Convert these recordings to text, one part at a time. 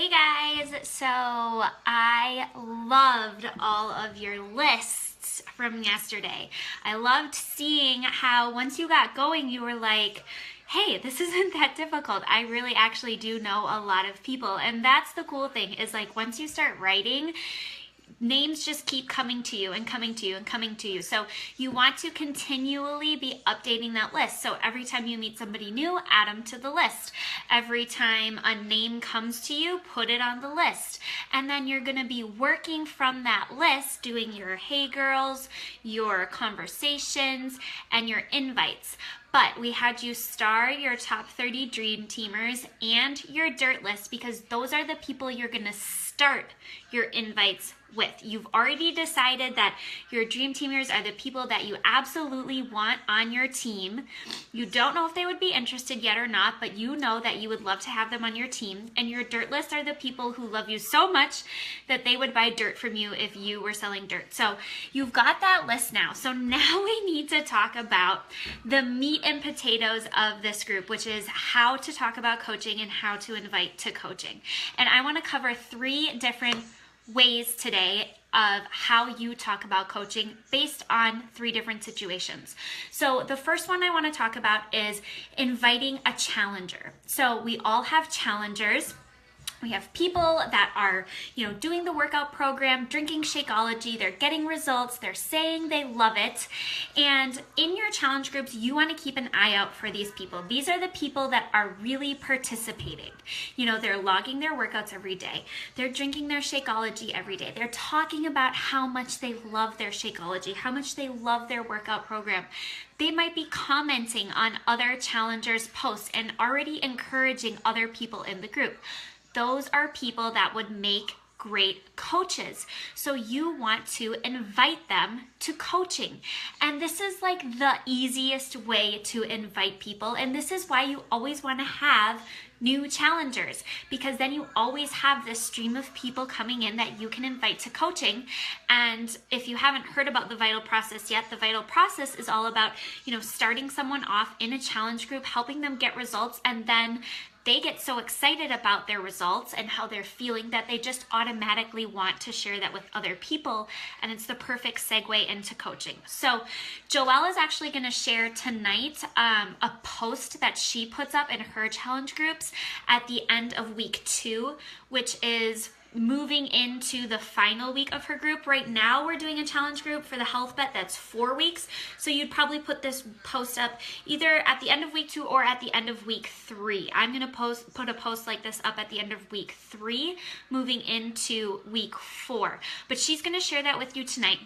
Hey guys, so I loved all of your lists from yesterday. I loved seeing how once you got going, you were like, hey, this isn't that difficult. I really actually do know a lot of people. And that's the cool thing is like once you start writing, names just keep coming to you and coming to you and coming to you. So you want to continually be updating that list. So every time you meet somebody new, add them to the list. Every time a name comes to you, put it on the list. And then you're going to be working from that list, doing your hey girls, your conversations, and your invites. But we had you star your top 30 dream teamers and your dirt list because those are the people you're going to start your invites with. You've already decided that your dream teamers are the people that you absolutely want on your team. You don't know if they would be interested yet or not, but you know that you would love to have them on your team. And your dirt list are the people who love you so much that they would buy dirt from you if you were selling dirt. So you've got that list now. So now we need to talk about the meat and potatoes of this group, which is how to talk about coaching and how to invite to coaching. And I want to cover 3 different ways today of how you talk about coaching based on 3 different situations. So the first one I want to talk about is inviting a challenger. So we all have challengers. We have people that are, doing the workout program, drinking Shakeology, they're getting results, they're saying they love it. And in your challenge groups, you want to keep an eye out for these people. These are the people that are really participating. They're logging their workouts every day. They're drinking their Shakeology every day. They're talking about how much they love their Shakeology, how much they love their workout program. They might be commenting on other challengers' posts and already encouraging other people in the group. Those are people that would make great coaches. So you want to invite them to coaching. And this is like the easiest way to invite people. And this is why you always want to have new challengers, because then you always have this stream of people coming in that you can invite to coaching. And if you haven't heard about the vital process yet, the vital process is all about, starting someone off in a challenge group, helping them get results, and then they get so excited about their results and how they're feeling that they just automatically want to share that with other people. And it's the perfect segue into coaching. So Joelle is actually going to share tonight a post that she puts up in her challenge groups at the end of week 2, which is moving into the final week of her group. Right now we're doing a challenge group for the health bet that's 4 weeks. So you'd probably put this post up either at the end of week 2 or at the end of week 3. I'm going to put a post like this up at the end of week 3, moving into week 4. But she's going to share that with you tonight.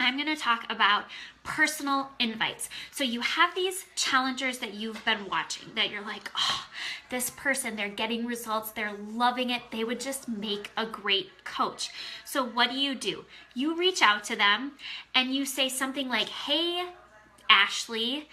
I'm going to talk about personal invites. So you have these challengers that you've been watching that you're like, oh, this person, they're getting results, they're loving it, they would just make a great coach. So what do? You reach out to them and you say something like, hey, Ashley,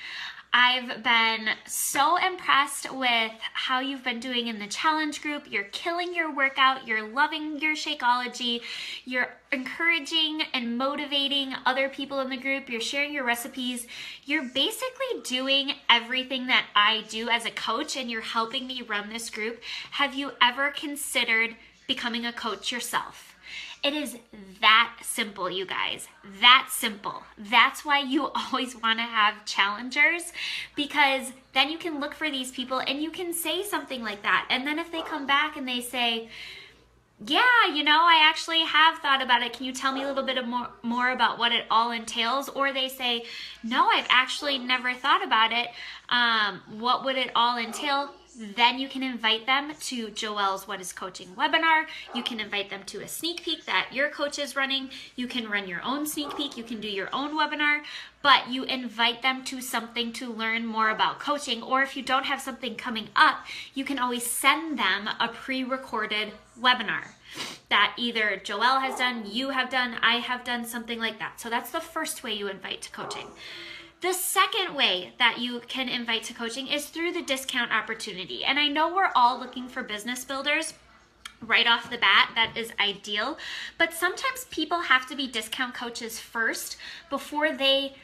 I've been so impressed with how you've been doing in the challenge group. You're killing your workout. You're loving your Shakeology. You're encouraging and motivating other people in the group. You're sharing your recipes. You're basically doing everything that I do as a coach, and you're helping me run this group. Have you ever considered becoming a coach yourself? It is that simple, you guys. That simple. That's why you always want to have challengers, because then you can look for these people and you can say something like that. And then if they come back and they say, yeah, I actually have thought about it. Can you tell me a little bit more about what it all entails? Or they say, no, I've actually never thought about it. What would it all entail? Then you can invite them to Joelle's What is Coaching webinar. You can invite them to a sneak peek that your coach is running. You can run your own sneak peek. You can do your own webinar, but you invite them to something to learn more about coaching. Or if you don't have something coming up, you can always send them a pre-recorded webinar that either Joelle has done, you have done, I have done, something like that. So that's the first way you invite to coaching. The second way that you can invite to coaching is through the discount opportunity. And I know we're all looking for business builders right off the bat. That is ideal. But sometimes people have to be discount coaches first before they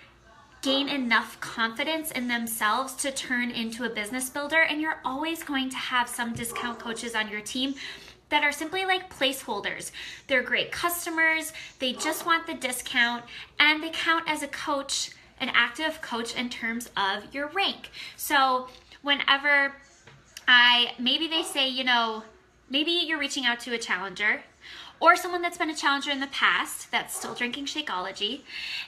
gain enough confidence in themselves to turn into a business builder. And you're always going to have some discount coaches on your team that are simply like placeholders. They're great customers, they just want the discount, and they count as a coach, an active coach in terms of your rank. So whenever maybe they say, you know, maybe you're reaching out to a challenger or someone that's been a challenger in the past that's still drinking Shakeology,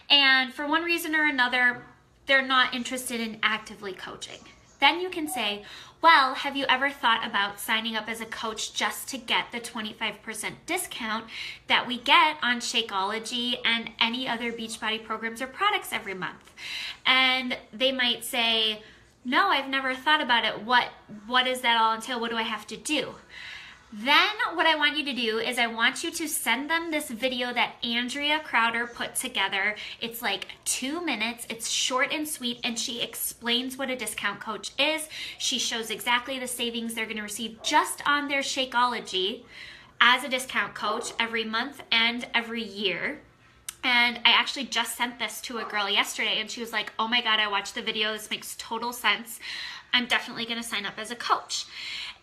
and for one reason or another, they're not interested in actively coaching. Then you can say, well, have you ever thought about signing up as a coach just to get the 25% discount that we get on Shakeology and any other Beachbody programs or products every month? And they might say, no, I've never thought about it. What does that all entail? What do I have to do? Then what I want you to do is I want you to send them this video that Andrea Crowder put together. It's like 2 minutes. It's short and sweet, and she explains what a discount coach is. She shows exactly the savings they're going to receive just on their Shakeology as a discount coach every month and every year. And I actually just sent this to a girl yesterday, and she was like, oh my God, I watched the video. This makes total sense. I'm definitely going to sign up as a coach.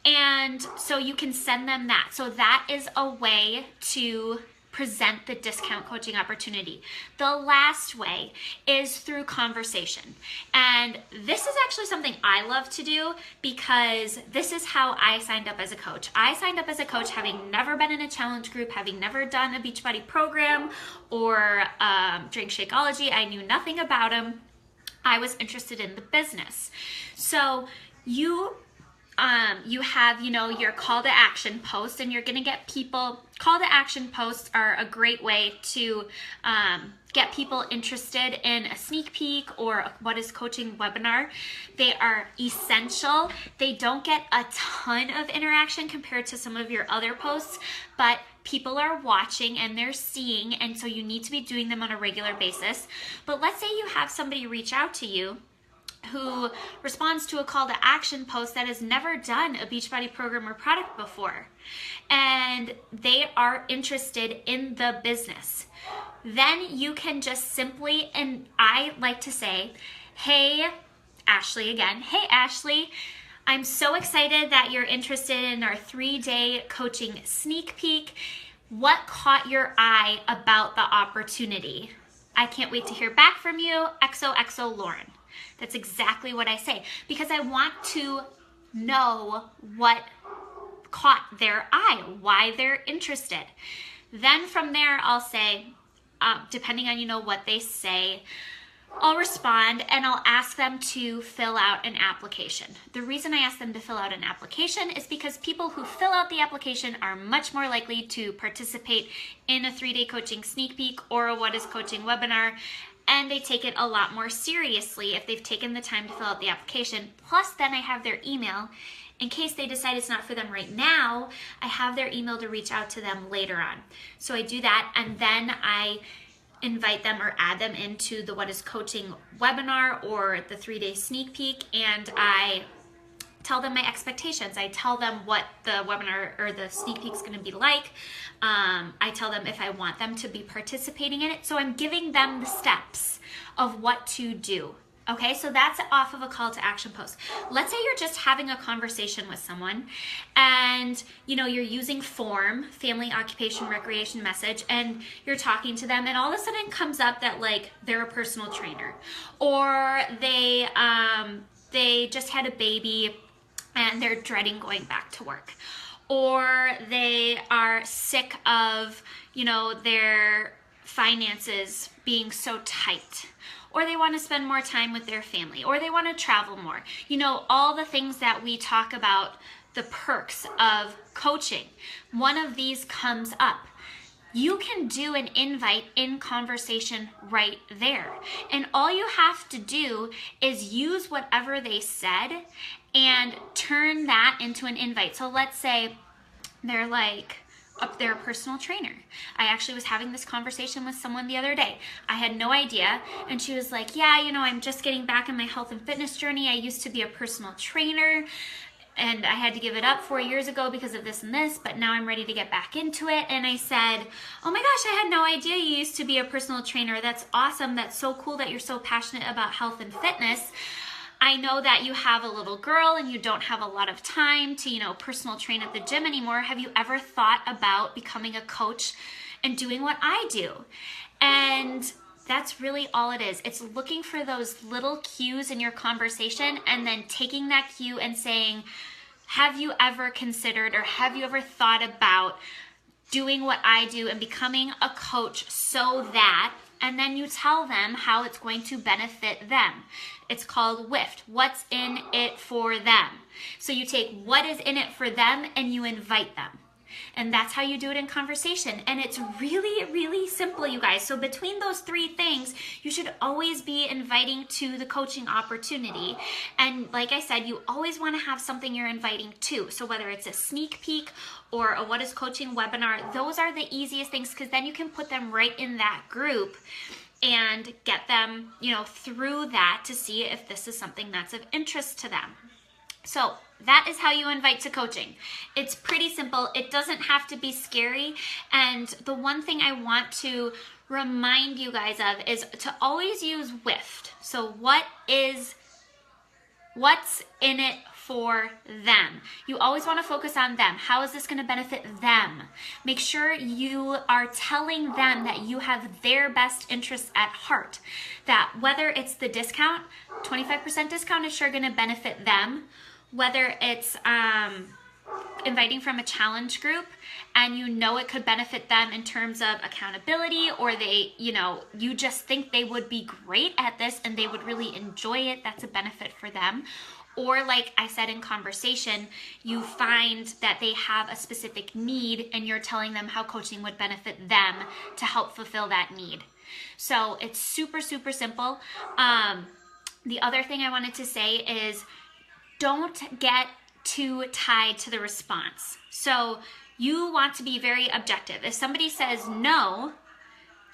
And so you can send them that. So that is a way to present the discount coaching opportunity. The last way is through conversation. And this is actually something I love to do because this is how I signed up as a coach. I signed up as a coach having never been in a challenge group, having never done a Beachbody program or drink Shakeology. I knew nothing about them. I was interested in the business. So you have, you know, your call to action post, and you're going to get people. Call to action posts are a great way to get people interested in a sneak peek or a what is coaching webinar. They are essential. They don't get a ton of interaction compared to some of your other posts, but people are watching and they're seeing, and so you need to be doing them on a regular basis. But let's say you have somebody reach out to you who responds to a call to action post that has never done a Beachbody program or product before, and they are interested in the business. Then you can just simply, and I like to say, hey, Ashley again, hey, Ashley, I'm so excited that you're interested in our 3-day coaching sneak peek. What caught your eye about the opportunity? I can't wait to hear back from you. XOXO Lauren. That's exactly what I say, because I want to know what caught their eye, why they're interested. Then from there, I'll say, depending on, you know, what they say, I'll respond and I'll ask them to fill out an application. The reason I ask them to fill out an application is because people who fill out the application are much more likely to participate in a 3-day coaching sneak peek or a What is Coaching webinar, and they take it a lot more seriously if they've taken the time to fill out the application. Plus, then I have their email. In case they decide it's not for them right now, I have their email to reach out to them later on. So I do that, and then I invite them or add them into the What is Coaching webinar or the 3-day sneak peek, and I tell them my expectations. I tell them what the webinar or the sneak peek is going to be like. I tell them if I want them to be participating in it. So I'm giving them the steps of what to do. Okay, so that's off of a call to action post. Let's say you're just having a conversation with someone and, you know, you're using FORM, family, occupation, recreation message, and you're talking to them, and all of a sudden it comes up that like they're a personal trainer, or they just had a baby and they're dreading going back to work, or they are sick of, you know, their finances being so tight, or they want to spend more time with their family, or they want to travel more. You know, all the things that we talk about, the perks of coaching. One of these comes up. You can do an invite in conversation right there. And all you have to do is use whatever they said and turn that into an invite. So let's say they're like, they're a personal trainer. I actually was having this conversation with someone the other day. I had no idea. And she was like, yeah, you know, I'm just getting back on my health and fitness journey. I used to be a personal trainer and I had to give it up 4 years ago because of this and this, but now I'm ready to get back into it. And I said, oh my gosh, I had no idea you used to be a personal trainer. That's awesome. That's so cool that you're so passionate about health and fitness. I know that you have a little girl and you don't have a lot of time to, personal train at the gym anymore. Have you ever thought about becoming a coach and doing what I do? And that's really all it is. It's looking for those little cues in your conversation and then taking that cue and saying, have you ever considered or have you ever thought about doing what I do and becoming a coach so that, and then you tell them how it's going to benefit them. It's called WIFT, what's in it for them. So you take what is in it for them and you invite them. And that's how you do it in conversation. And it's really, really simple, you guys. So between those three things, you should always be inviting to the coaching opportunity. And like I said, you always want to have something you're inviting to. So whether it's a sneak peek or a What is Coaching webinar, those are the easiest things because then you can put them right in that group and get them, through that to see if this is something that's of interest to them. So that is how you invite to coaching. It's pretty simple. It doesn't have to be scary. And the one thing I want to remind you guys of is to always use WIFT. So what's in it for them? You always want to focus on them. How is this going to benefit them? Make sure you are telling them that you have their best interests at heart. That whether it's the discount, 25% discount is sure going to benefit them. Whether it's inviting from a challenge group and it could benefit them in terms of accountability, or they, you just think they would be great at this and they would really enjoy it, that's a benefit for them. Or like I said in conversation, you find that they have a specific need and you're telling them how coaching would benefit them to help fulfill that need. So it's super, super simple. The other thing I wanted to say is don't get too tied to the response. So you want to be very objective. If somebody says no,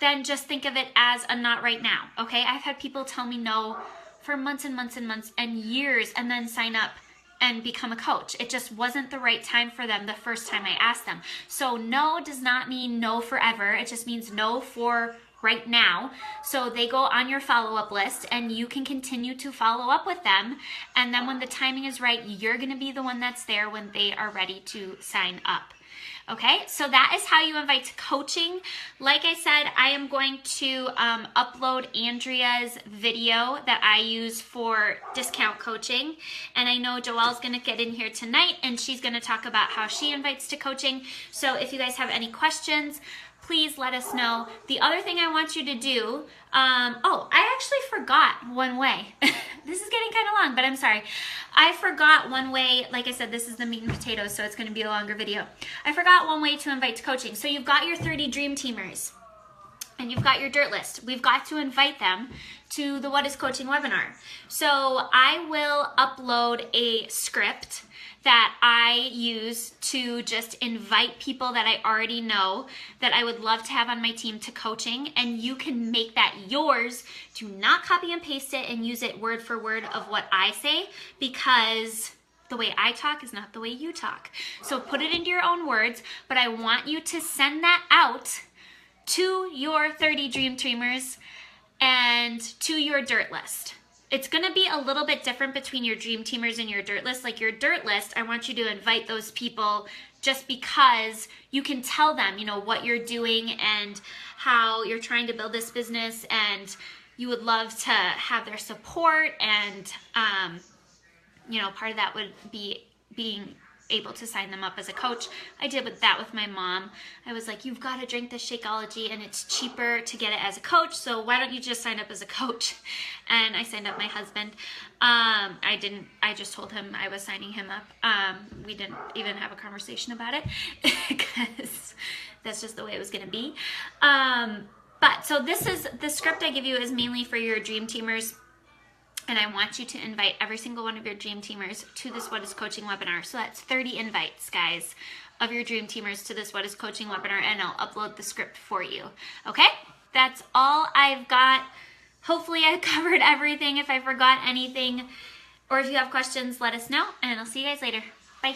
then just think of it as a not right now, okay? I've had people tell me no for months and months and months and years and then sign up and become a coach. It just wasn't the right time for them the first time I asked them. So no does not mean no forever. It just means no for right now. So they go on your follow-up list and you can continue to follow up with them. And then when the timing is right, you're going to be the one that's there when they are ready to sign up. Okay, so that is how you invite to coaching. Like I said, I am going to upload Andrea's video that I use for discount coaching. And I know Joelle's going to get in here tonight and she's going to talk about how she invites to coaching. So if you guys have any questions, please let us know. The other thing I want you to do, I actually forgot one way. This is getting kind of long, but I'm sorry. I forgot one way. Like I said, this is the meat and potatoes, so it's going to be a longer video. I forgot one way to invite to coaching. So you've got your 30 Dream Teamers and you've got your dirt list. We've got to invite them to the What is Coaching webinar. So I will upload a script that I use to just invite people that I already know that I would love to have on my team to coaching, and you can make that yours. Do not copy and paste it and use it word for word of what I say, because the way I talk is not the way you talk. So put it into your own words, but I want you to send that out to your 30 Dream Teamers and to your dirt list. It's going to be a little bit different between your Dream Teamers and your dirt list. Like your dirt list, I want you to invite those people just because you can tell them, what you're doing and how you're trying to build this business, and you would love to have their support. And, part of that would be being able to sign them up as a coach. I did that with my mom. I was like, you've got to drink this Shakeology and it's cheaper to get it as a coach, so why don't you just sign up as a coach? And I signed up my husband. I just told him I was signing him up. We didn't even have a conversation about it because that's just the way it was going to be. But so the script I give you is mainly for your Dream Teamers. And I want you to invite every single one of your Dream Teamers to this What is Coaching webinar. So that's 30 invites, guys, of your Dream Teamers to this What is Coaching webinar, and I'll upload the script for you. Okay? That's all I've got. Hopefully I covered everything. If I forgot anything or if you have questions, let us know, and I'll see you guys later. Bye.